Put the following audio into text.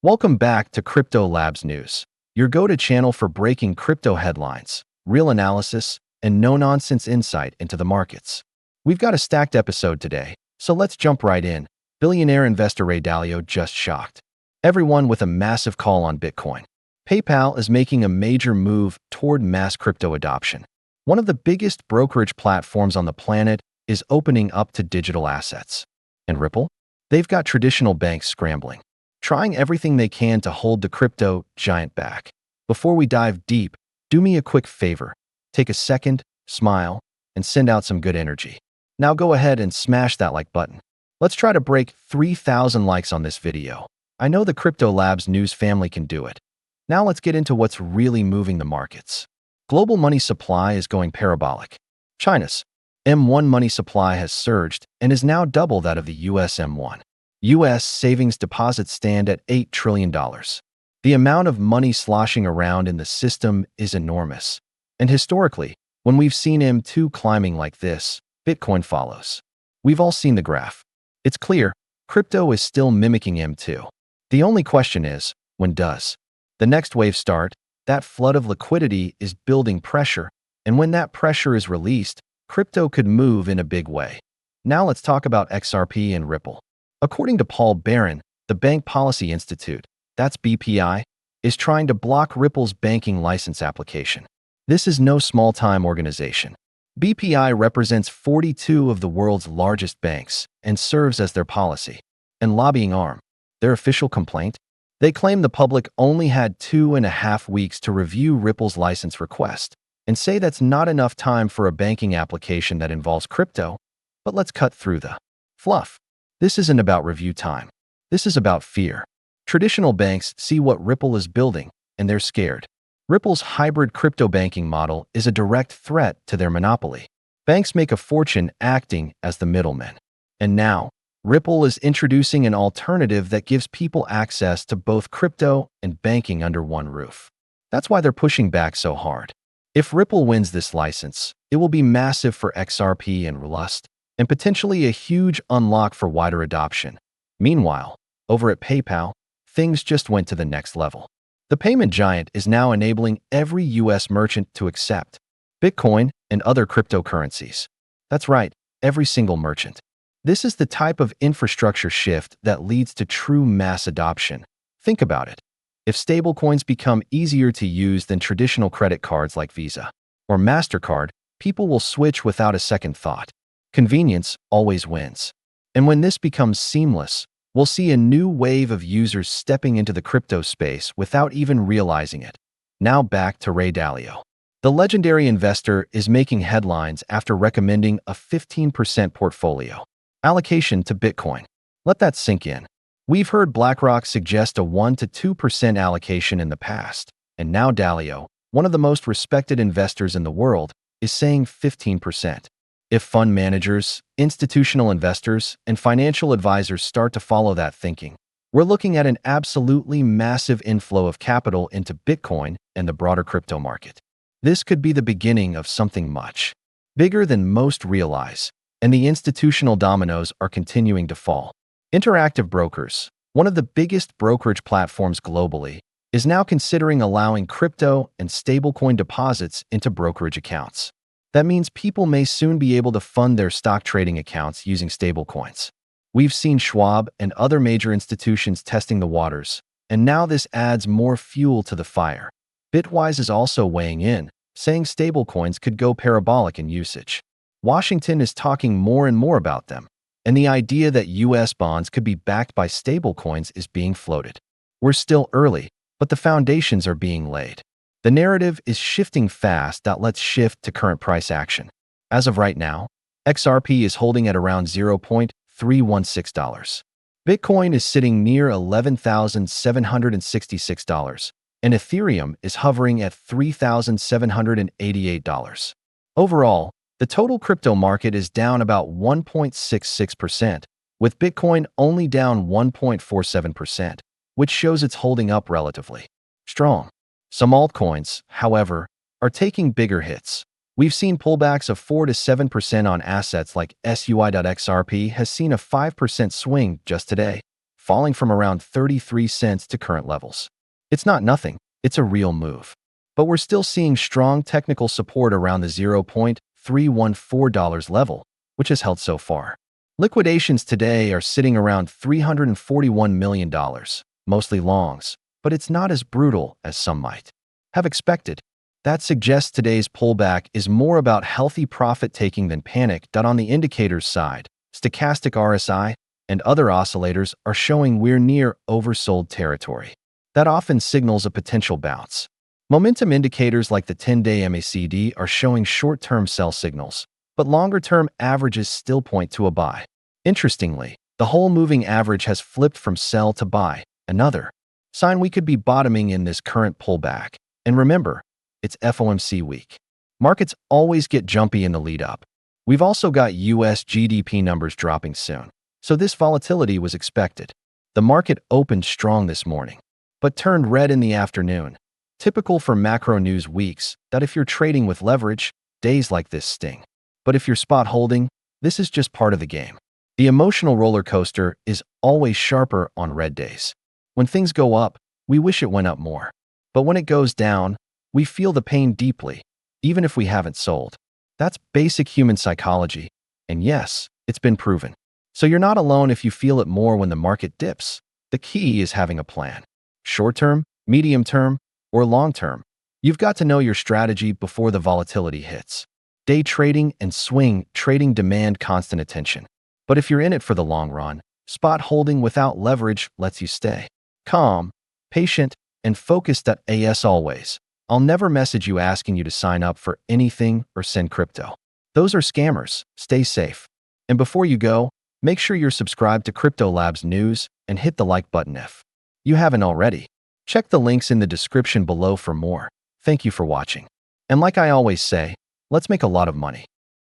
Welcome back to Crypto Labs News, your go-to channel for breaking crypto headlines, real analysis, and no-nonsense insight into the markets. We've got a stacked episode today, so let's jump right in. Billionaire investor Dalio just shocked everyone with a massive call on Bitcoin. PayPal is making a major move toward mass crypto adoption. One of the biggest brokerage platforms on the planet is opening up to digital assets. And Ripple? They've got traditional banks scrambling, trying everything they can to hold the crypto giant back. Before we dive deep, do me a quick favor. Take a second, smile, and send out some good energy. Now go ahead and smash that like button. Let's try to break 3,000 likes on this video. I know the Crypto Labs News family can do it. Now let's get into what's really moving the markets. Global money supply is going parabolic. China's M1 money supply has surged and is now double that of the US M1. U.S. savings deposits stand at $8 trillion. The amount of money sloshing around in the system is enormous. And historically, when we've seen M2 climbing like this, Bitcoin follows. We've all seen the graph. It's clear, crypto is still mimicking M2. The only question is, when does the next wave start? That flood of liquidity is building pressure, and when that pressure is released, crypto could move in a big way. Now let's talk about XRP and Ripple. According to Paul Barron, the Bank Policy Institute, that's BPI, is trying to block Ripple's banking license application. This is no small-time organization. BPI represents 42 of the world's largest banks and serves as their policy and lobbying arm. Their official complaint? They claim the public only had 2.5 weeks to review Ripple's license request and say that's not enough time for a banking application that involves crypto. But let's cut through the fluff. This isn't about review time. This is about fear. Traditional banks see what Ripple is building, and they're scared. Ripple's hybrid crypto banking model is a direct threat to their monopoly. Banks make a fortune acting as the middlemen. And now, Ripple is introducing an alternative that gives people access to both crypto and banking under one roof. That's why they're pushing back so hard. If Ripple wins this license, it will be massive for XRP and Rust, and potentially a huge unlock for wider adoption. Meanwhile, over at PayPal, things just went to the next level. The payment giant is now enabling every US merchant to accept Bitcoin and other cryptocurrencies. That's right, every single merchant. This is the type of infrastructure shift that leads to true mass adoption. Think about it. If stablecoins become easier to use than traditional credit cards like Visa or MasterCard, people will switch without a second thought. Convenience always wins. And when this becomes seamless, we'll see a new wave of users stepping into the crypto space without even realizing it. Now back to Ray Dalio. The legendary investor is making headlines after recommending a 15% portfolio allocation to Bitcoin. Let that sink in. We've heard BlackRock suggest a 1 to 2% allocation in the past, and now Dalio, one of the most respected investors in the world, is saying 15%. If fund managers, institutional investors, and financial advisors start to follow that thinking, we're looking at an absolutely massive inflow of capital into Bitcoin and the broader crypto market. This could be the beginning of something much bigger than most realize, and the institutional dominoes are continuing to fall. Interactive Brokers, one of the biggest brokerage platforms globally, is now considering allowing crypto and stablecoin deposits into brokerage accounts. That means people may soon be able to fund their stock trading accounts using stablecoins. We've seen Schwab and other major institutions testing the waters, and now this adds more fuel to the fire. Bitwise is also weighing in, saying stablecoins could go parabolic in usage. Washington is talking more and more about them, and the idea that US bonds could be backed by stablecoins is being floated. We're still early, but the foundations are being laid. The narrative is shifting fast. Let's shift to current price action. As of right now, XRP is holding at around $0.316. Bitcoin is sitting near $11,766, and Ethereum is hovering at $3,788. Overall, the total crypto market is down about 1.66%, with Bitcoin only down 1.47%, which shows it's holding up relatively strong. Some altcoins, however, are taking bigger hits. We've seen pullbacks of 4 to 7% on assets like SUI.XRP has seen a 5% swing just today, falling from around 33 cents to current levels. It's not nothing, it's a real move. But we're still seeing strong technical support around the $0.314 level, which has held so far. Liquidations today are sitting around $341 million, mostly longs, but it's not as brutal as some might have expected. That suggests today's pullback is more about healthy profit-taking than panic. On the indicators side, stochastic RSI and other oscillators are showing we're near oversold territory. That often signals a potential bounce. Momentum indicators like the 10-day MACD are showing short-term sell signals, but longer-term averages still point to a buy. Interestingly, the whole moving average has flipped from sell to buy, another sign we could be bottoming in this current pullback. And remember, it's FOMC week. Markets always get jumpy in the lead-up. We've also got US GDP numbers dropping soon, so this volatility was expected. The market opened strong this morning, but turned red in the afternoon. Typical for macro news weeks that if you're trading with leverage, days like this sting. But if you're spot holding, this is just part of the game. The emotional roller coaster is always sharper on red days. When things go up, we wish it went up more. But when it goes down, we feel the pain deeply, even if we haven't sold. That's basic human psychology, and yes, it's been proven. So you're not alone if you feel it more when the market dips. The key is having a plan. Short-term, medium-term, or long-term. You've got to know your strategy before the volatility hits. Day trading and swing trading demand constant attention. But if you're in it for the long run, spot holding without leverage lets you stay calm, patient, and focused. As always, I'll never message you asking you to sign up for anything or send crypto. Those are scammers. Stay safe. And before you go, make sure you're subscribed to CryptoNews and hit the like button if you haven't already. Check the links in the description below for more. Thank you for watching. And like I always say, let's make a lot of money.